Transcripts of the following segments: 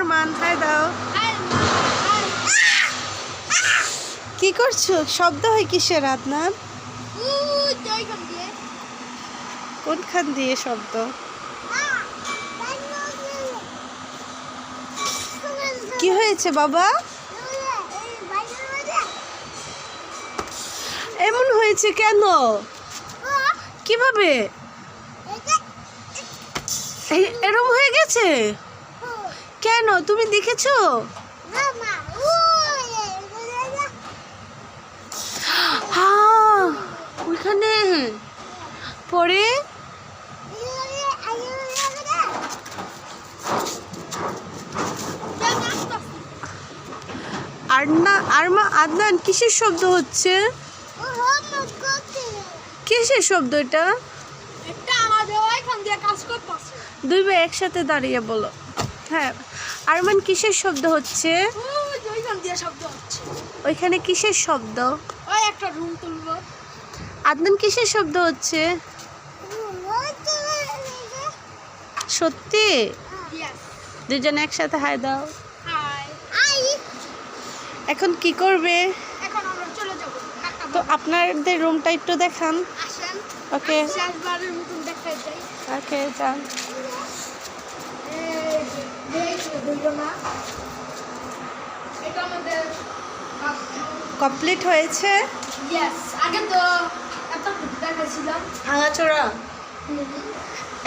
Arman, high দাও। কি করছো? শব্দ হয় কিসের আদনান? কোনখান দিয়ে শব্দ? কি হয়েছে বাবা? এমন হয়েছে কেন? কিভাবে এরম হয়ে গেছে? কেন, তুমি দেখেছো? হ্যাঁ, ওইখানে পরে আদনান কিসের শব্দ হচ্ছে? কিসের শব্দ এটা? দুই ভাই একসাথে দাঁড়িয়ে বলো। হ্যাঁ, আরমান কিসের শব্দ হচ্ছে? ওইখানে কিসের শব্দ? একটা রুম তুলবো। আদনান কিসের শব্দ হচ্ছে? সত্যি? দুজন একসাথে হাই দাও। এখন কি করবে? এখন আমরা চলে যাব। তো আপনাদের রুমটা একটু দেখান। আসেন। ওকে শেষবারের মতন দেখাই যাই। ওকে যান। এটা আমাদের কমপ্লিট হয়েছে। ইয়েস, আগে তো এত দেখাইছিলাম ভাঙাচোরা।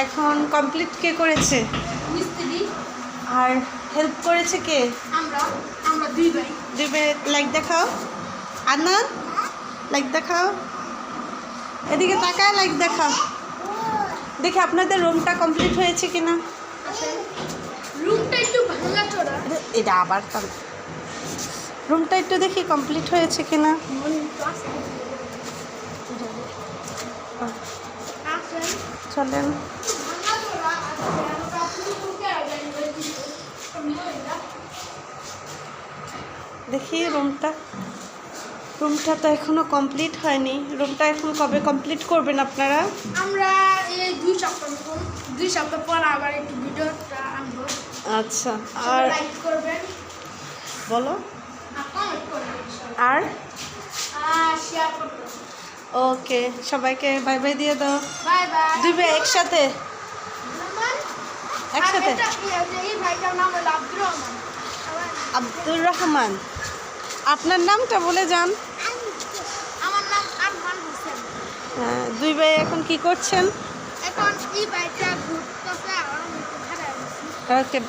এখন কমপ্লিট কে করেছে? মিস্ত্রি। আর হেল্প করেছে কে? আমরা আমরা দুই ভাই। দুই ভাই লাইক দেখাও। আদনান লাইক দেখাও, এদিকে তাকায় লাইক দেখাও। দেখি আপনাদের রুমটা কমপ্লিট হয়েছে কিনা। রুমটা একটু ভাঙাচোরা। এটা আবার রুমটা একটু দেখি কমপ্লিট হয়েছে কিনা। চলেন। দেখি রুমটা তো এখনো কমপ্লিট হয়নি। রুমটা এখন কবে কমপ্লিট করবেন আপনারা? আমরা এই 2 সপ্তাহ পর আবার একটু ভিডিওটা আনবো। আচ্ছা, আর লাইক করবেন, বলো, কমেন্ট করবেন আর শেয়ার করবেন। ওকে, সবাইকে বাই বাই দিয়ে দাও। Bye bye. দুই ভাই একসাথে একসাথে। এই ভাইটার নাম হলো আব্দুর রহমান। আব্দুর রহমান। আপনার নামটা বলে যান। আমার নাম আরমান হোসেন। দুই ভাই এখন কি করছেন? এখন এই ভাইটা ঘুরতেছে আর আমি ঘরে আছি। ওকে।